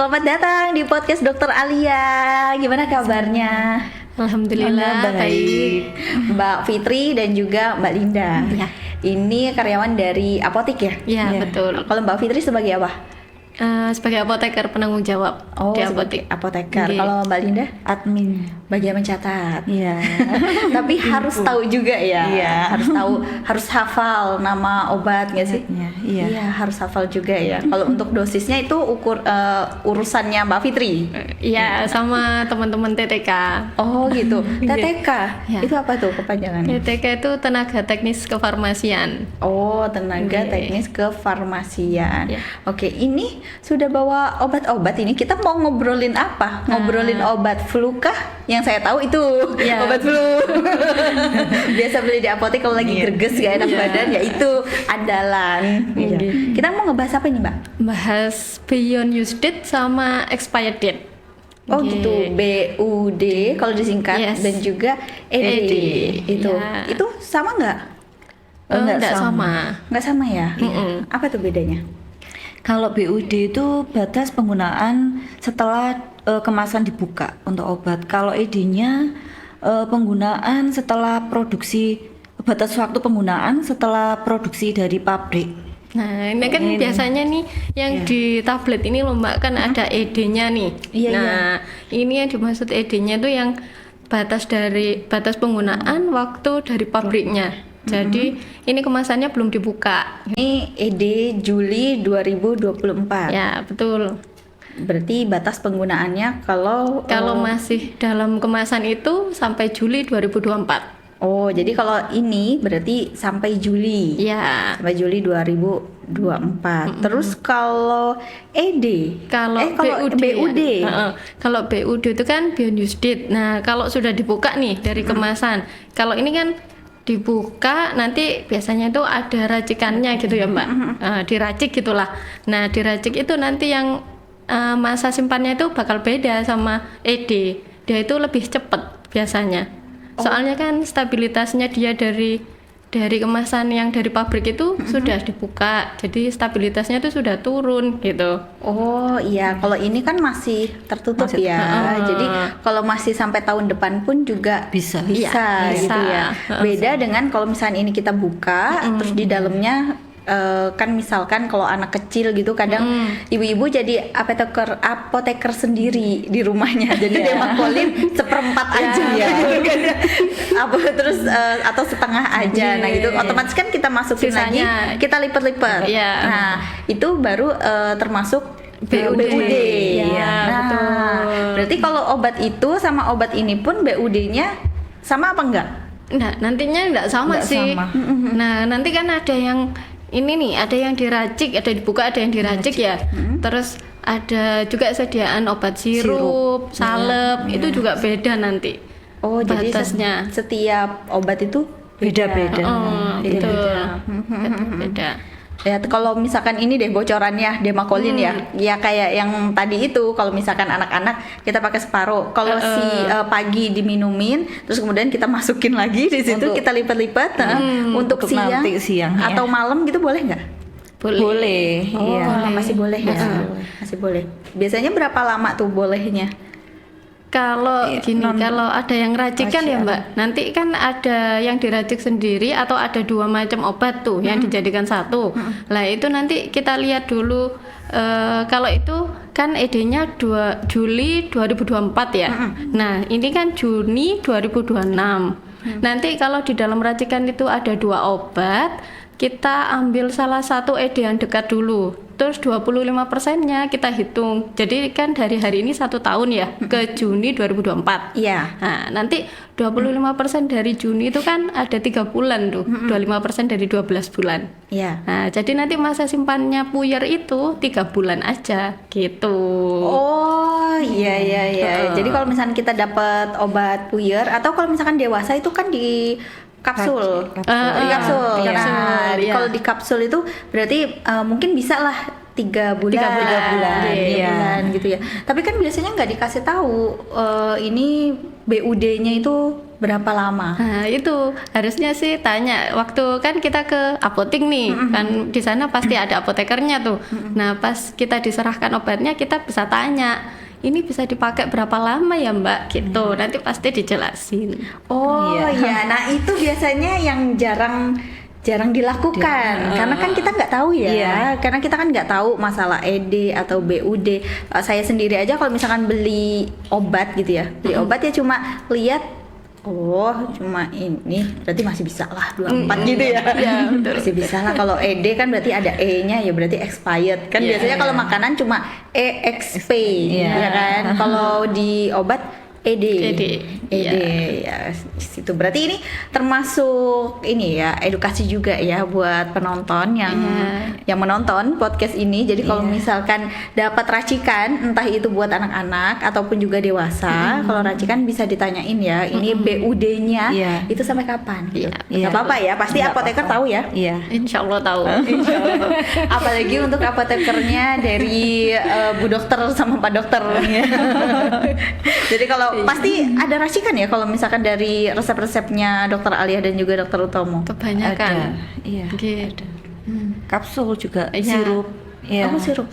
Selamat datang di podcast Dokter Alia. Gimana kabarnya? Alhamdulillah baik. Mbak Fitri dan juga Mbak Linda. Ya. Ini karyawan dari apotek ya? Ya, betul. Kalau Mbak Fitri sebagai apa? Sebagai apoteker penanggung jawab di apotek. Apoteker. Oke. Kalau Mbak Linda? Admin. Bagian mencatat. Iya. Tapi harus tahu juga ya. Iya. Harus tahu, harus hafal nama obat nggak sih? Iya. Harus hafal juga ya. Kalau untuk dosisnya itu urusannya Mbak Fitri. Iya, sama teman-teman TTK. Oh gitu. Iya. TTK. Ya. Itu apa tuh kepanjangannya? TTK itu tenaga teknis kefarmasian. Oh, tenaga Iya. teknis kefarmasian. Iya. Oke, ini sudah bawa obat-obat ini. Kita mau ngobrolin apa? Ngobrolin obat flu kah? Yang saya tahu itu Iya. obat flu. Biasa beli di apotek kalau lagi greges gak enak Iya. badan, ya itu andalan. Iya. Kita mau ngebahas apa nih, Mbak? Bahas beyond use date sama expired date. Oh Oke. gitu, BUD kalau disingkat, Yes. dan juga ED. Itu Ya. itu sama nggak? Nggak sama. Nggak sama ya? Mm-mm. Apa tuh bedanya? Kalau BUD itu batas penggunaan setelah kemasan dibuka untuk obat. Kalau ED-nya penggunaan setelah produksi, batas waktu penggunaan setelah produksi dari pabrik. Nah, ini kan biasanya nih yang di tablet ini loh Mbak, kan ada ED-nya nih. Iya, Nah, ini yang dimaksud ED-nya tuh yang batas penggunaan waktu dari pabriknya. Jadi ini kemasannya belum dibuka. Ini ED Juli 2024. Ya, betul. Berarti batas penggunaannya kalau Masih dalam kemasan itu sampai Juli 2024. oh, jadi kalau ini berarti sampai Juli. Ya. Sampai Juli 2024. Terus kalau ED, Kalau BUD, BUD. ya. Kalau BUD itu kan beyond use date. Nah, kalau sudah dibuka nih dari kemasan, kalau ini kan dibuka nanti biasanya itu ada racikannya gitu ya Mbak. Diracik gitulah. Nah, diracik itu nanti yang masa simpannya itu bakal beda sama ED. Dia itu lebih cepat biasanya. Soalnya kan stabilitasnya dia dari kemasan yang dari pabrik itu sudah dibuka, jadi stabilitasnya itu sudah turun gitu. Oh iya, kalau ini kan masih tertutup ya. Jadi kalau masih sampai tahun depan pun juga Bisa. bisa Iya, gitu bisa. ya. Beda dengan kalau misalnya ini kita buka, terus di dalamnya kan misalkan kalau anak kecil gitu kadang ibu-ibu jadi apoteker sendiri di rumahnya. Jadi dia makolin seperempat aja Iya. gitu kan. Terus atau setengah aja. Nah gitu otomatis kan kita masukin lagi, Sisanya. kita lipat-lipat. Iya. Nah, itu baru termasuk BUD. Iya, Nah, betul. berarti kalau obat itu sama obat ini pun BUD-nya sama apa enggak? Nah, nantinya enggak sama Nggak sih. sama. Nah, nanti kan ada yang ini nih, ada yang diracik, ada dibuka, ada yang diracik ya. Terus ada juga sediaan obat sirup, salep, itu juga beda nanti. Oh, jadi batasnya. setiap obat itu Beda-beda. Betul. Beda. Ya, kalau misalkan ini deh bocorannya Demakolin ya kayak yang tadi itu, kalau misalkan anak-anak kita pakai separuh, kalau si pagi diminumin, terus kemudian kita masukin lagi di situ, Untuk- kita lipat-lipat untuk Untuk siang, nanti siang, ya. atau malam gitu boleh nggak? Boleh. Oh, Iya. masih boleh ya, masih boleh. Biasanya berapa lama tuh bolehnya? Kalau gini, kalau ada yang racikan ya Racikan. Mbak, nanti kan ada yang diracik sendiri atau ada dua macam obat tuh yang dijadikan satu. Lah itu nanti kita lihat dulu. Kalau itu kan ED-nya Juli 2024 ya. Nah ini kan Juni 2026. Nanti kalau di dalam racikan itu ada dua obat, kita ambil salah satu ED yang dekat dulu. Terus 25%-nya kita hitung. Jadi kan dari hari ini 1 tahun ya ke Juni 2024. Iya. Nah, nanti 25% dari Juni itu kan ada 3 bulan tuh. 25% dari 12 bulan. Iya. Nah, jadi nanti masa simpannya puyer itu 3 bulan aja gitu. Oh iya. Jadi kalau misalkan kita dapat obat puyer atau kalau misalkan dewasa itu kan di kapsul, di kapsul. Iya. Nah, Iya. kalau di kapsul itu berarti mungkin bisa lah 3 bulan, 3 bulan, tiga iya. bulan gitu ya. Tapi kan biasanya nggak dikasih tahu ini BUD-nya itu Berapa lama? Nah, itu harusnya sih tanya waktu kan kita ke apotek nih, kan di sana pasti ada apotekernya tuh. Nah, pas kita diserahkan obatnya kita bisa tanya, ini bisa dipakai berapa lama ya Mbak gitu. Nanti pasti dijelasin. Oh iya, nah itu biasanya yang jarang dilakukan karena kan kita nggak tahu ya, karena kita kan nggak tahu masalah ED atau BUD. Saya sendiri aja kalau misalkan beli obat gitu ya, beli obat ya cuma lihat oh cuma ini berarti masih bisa lah 24 gitu ya. Iya, betul. Masih bisa lah. Kalau ED kan berarti ada E-nya ya, berarti expired kan. Biasanya kalau makanan cuma EXP ya kan. Kalau di obat ED ya situ. Berarti ini termasuk ini ya, edukasi juga ya buat penonton yang menonton podcast ini. Jadi kalau misalkan dapat racikan, entah itu buat anak-anak ataupun juga dewasa, kalau racikan bisa ditanyain ya, ini BUD-nya itu sampai kapan gitu. Nggak apa-apa ya, pasti apoteker tahu ya. Insya Allah tahu. Apalagi untuk apotekernya dari Bu Dokter sama Pak Dokter. Jadi kalau pasti ada racikan ya kalau misalkan dari resep-resepnya Dokter Alia dan juga Dokter Utomo. Kebanyakan. Iya. Gitu. Kapsul juga, sirup. Oh, sirup.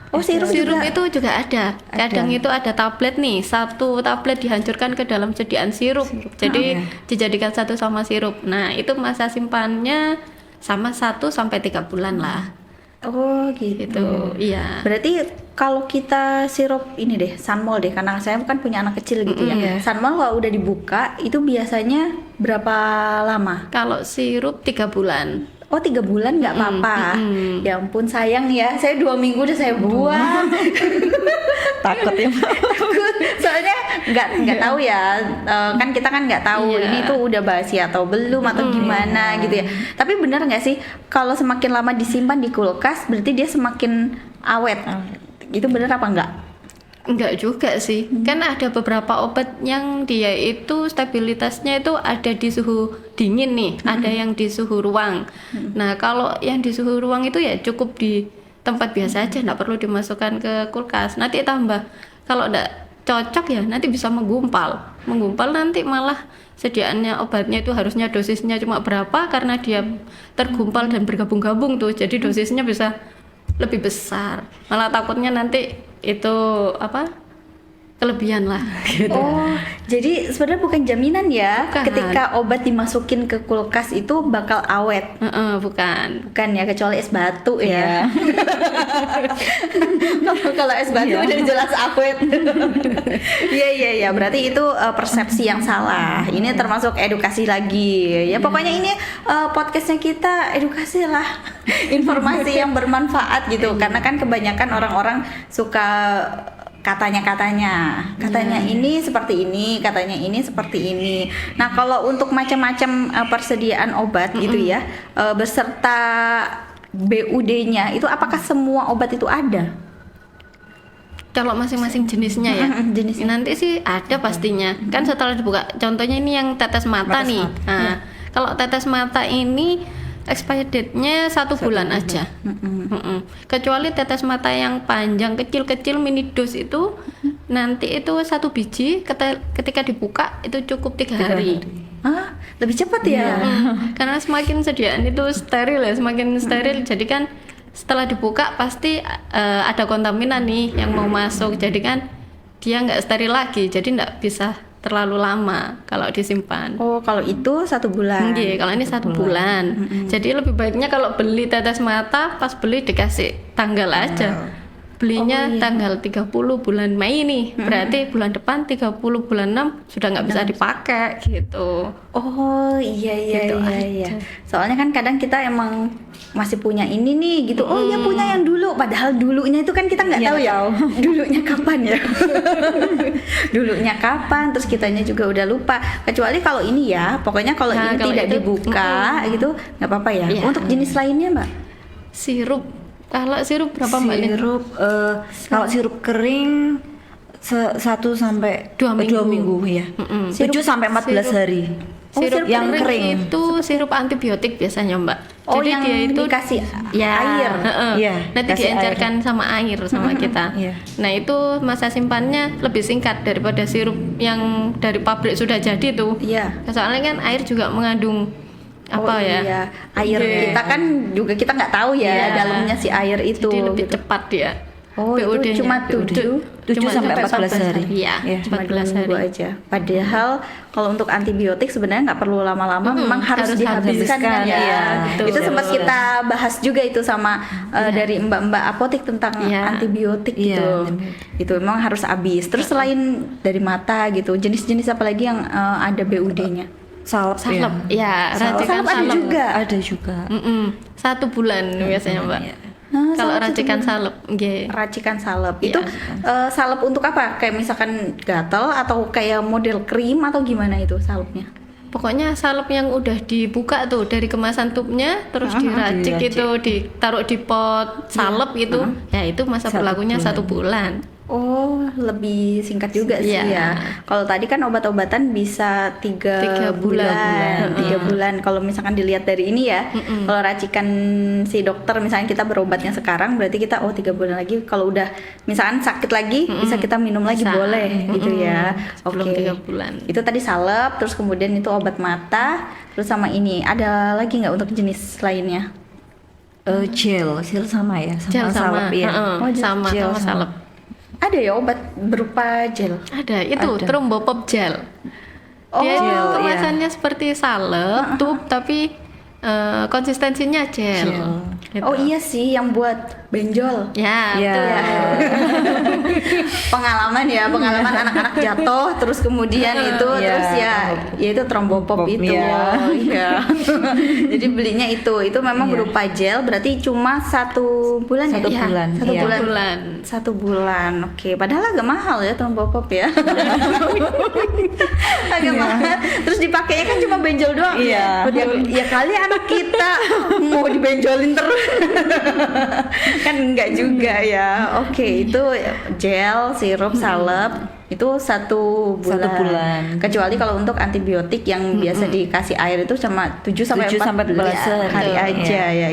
Oh, sirup juga. Itu juga ada. Kadang itu ada tablet nih, satu tablet dihancurkan ke dalam sediaan sirup. Jadi dijadikan satu sama sirup. Nah, itu masa simpannya sama 1 sampai 3 bulan lah. Oh gitu. Iya. Berarti kalau kita sirup ini deh, Sunmol deh, karena saya kan punya anak kecil gitu ya. Sunmol kalau udah dibuka itu biasanya berapa lama? Kalau sirup 3 bulan. Oh 3 bulan nggak apa-apa. Ya ampun sayang ya, saya 2 minggu udah saya buang. Takut ya. Takut. Soalnya nggak tahu ya, kan kita kan nggak tahu ini tuh udah basi atau belum atau gimana gitu ya. Tapi benar nggak sih kalau semakin lama disimpan di kulkas berarti dia semakin awet? Itu benar apa enggak? Enggak juga sih, kan ada beberapa obat yang dia itu stabilitasnya itu ada di suhu dingin nih, ada yang di suhu ruang. Nah kalau yang di suhu ruang itu ya cukup di tempat biasa aja, nggak perlu dimasukkan ke kulkas. Nanti tambah kalau nggak cocok ya nanti bisa menggumpal nanti malah sediaannya obatnya itu harusnya dosisnya cuma berapa, karena dia tergumpal dan bergabung-gabung tuh, jadi dosisnya bisa lebih besar, malah takutnya nanti itu kelebihan lah gitu. Oh, jadi sebenarnya bukan jaminan ya ketika obat dimasukin ke kulkas itu bakal awet. Bukan ya, kecuali es batu ya. Kalau es batu udah jelas awet. Iya, berarti itu persepsi yang salah. Ini termasuk edukasi lagi. Ya pokoknya ini podcastnya kita edukasi lah. Informasi yang bermanfaat gitu. Karena kan kebanyakan orang-orang suka katanya ini seperti ini, katanya ini seperti ini. Nah kalau untuk macam-macam persediaan obat gitu ya, beserta BUD-nya itu apakah semua obat itu ada? Kalau masing-masing jenisnya ya, jenisnya. Nanti sih ada pastinya. Kan setelah dibuka, contohnya ini yang tetes mata nih. Nah, kalau tetes mata ini expired date-nya 1 bulan aja. Kecuali tetes mata yang panjang kecil-kecil mini dose itu nanti itu 1 biji ketika dibuka itu cukup 3 hari. Lebih cepat ya. Karena semakin sediaan itu steril ya, semakin steril. Jadi kan setelah dibuka pasti ada kontaminan nih yang mau masuk. Jadi kan dia nggak steril lagi, jadi nggak bisa terlalu lama kalau disimpan. Oh, kalau itu 1 bulan. Iya, kalau ini 1 bulan. Jadi lebih baiknya kalau beli tetes mata pas beli dikasih tanggal aja. Belinya tanggal 30 bulan Mei nih. Berarti bulan depan 30 bulan 6 sudah nggak bisa dipakai gitu. Oh iya. Soalnya kan kadang kita emang masih punya ini nih gitu. Oh ya punya yang dulu, padahal dulunya itu kan kita nggak tahu ya. Dulunya kapan ya? Dulunya kapan? Terus kitanya juga udah lupa. Kecuali kalau ini ya, pokoknya kalau ini kalau tidak dibuka gitu nggak apa-apa ya. Untuk jenis lainnya Mbak? Sirup. Kalau sirup berapa Mbak? Kalau sirup kering 1 sampai 2 minggu ya. 7 sampai 14 hari. Sirup yang kering itu sirup antibiotik biasanya Mbak. Oh, Jadi yang dia itu dikasih ya, air. Iya, nanti kasih diencerkan sama air sama kita. Iya. Nah itu masa simpannya lebih singkat daripada sirup yang dari pabrik sudah jadi tuh. Iya. Soalnya kan air juga mengandung Oh apa ya? iya, air Iya. kita kan juga kita nggak tahu ya Iya. dalamnya si air itu. Jadi lebih gitu. cepat dia. Oh, itu PUD-nya. cuma PUD. 7 Cuma sampai 14 hari. Iya, Iya. Cuma 14 2 minggu hari. aja. Padahal kalau untuk antibiotik sebenarnya nggak perlu lama-lama, memang harus harus dihabiskan kan ya. iya, betul. Itu sempat kita bahas juga itu sama dari mbak-mbak apotek tentang Iya. antibiotik Iya, gitu. antibiotik. Itu memang harus habis. Terus selain dari mata gitu, jenis-jenis apa lagi yang ada BUD-nya? Salep, Salep, ya, racikan Salep ada salep. juga. Ada juga. 1 bulan biasanya Mbak. Iya. Kalau salep racikan itu salep, nggih. racikan salep Iya. itu salep untuk apa? Kayak misalkan gatal atau kayak model krim atau gimana itu salepnya? Pokoknya salep yang udah dibuka tuh dari kemasan tubnya terus diracik diracik. itu ditaruh di pot salep gitu. Ya itu masa 1 berlakunya bulan. 1 bulan. Oh, lebih singkat juga sih Iya. ya. Kalau tadi kan obat-obatan bisa 3 3 bulan. 3 bulan. Kalau misalkan dilihat dari ini ya, kalau racikan si dokter misalnya kita berobatnya sekarang, berarti kita 3 bulan lagi. Kalau udah misalkan sakit lagi, bisa kita minum lagi Bisa. boleh gitu ya. Sebelum 3 bulan. Itu tadi salep, terus kemudian itu obat mata, terus sama ini. Ada lagi nggak untuk jenis lainnya? Gel sama ya, Gel sama, salep ya. Oh, sama gel sama sama. salep. Ada ya obat berupa gel. Ada itu Ada. Thrombopop gel. Oh, Dia itu gel, kemasannya seperti salep, tub tapi konsistensinya gel. Gitu. Oh iya sih, yang buat benjol. Ya, Iya. betul. Pengalaman anak-anak jatuh terus kemudian itu Iya, terus ya itu trombopop Trombopop, itu iya. iya. Jadi belinya itu memang Iya. berupa gel, berarti cuma 1 bulan ya? 1 Iya, bulan, 1 iya. bulan. 1 bulan. Oke, padahal agak mahal ya trombopop ya. Agak mahal. Terus dipakainya kan cuma benjol doang. Iya. Ya kali anak kita mau dibenjolin terus. Kan enggak juga ya. Oke, itu gel, sirup, salep itu 1 bulan. 1 bulan. Kecuali kalau untuk antibiotik yang biasa dikasih air itu cuma 7 sampai 7 sampai 14 hari Betul, aja ya.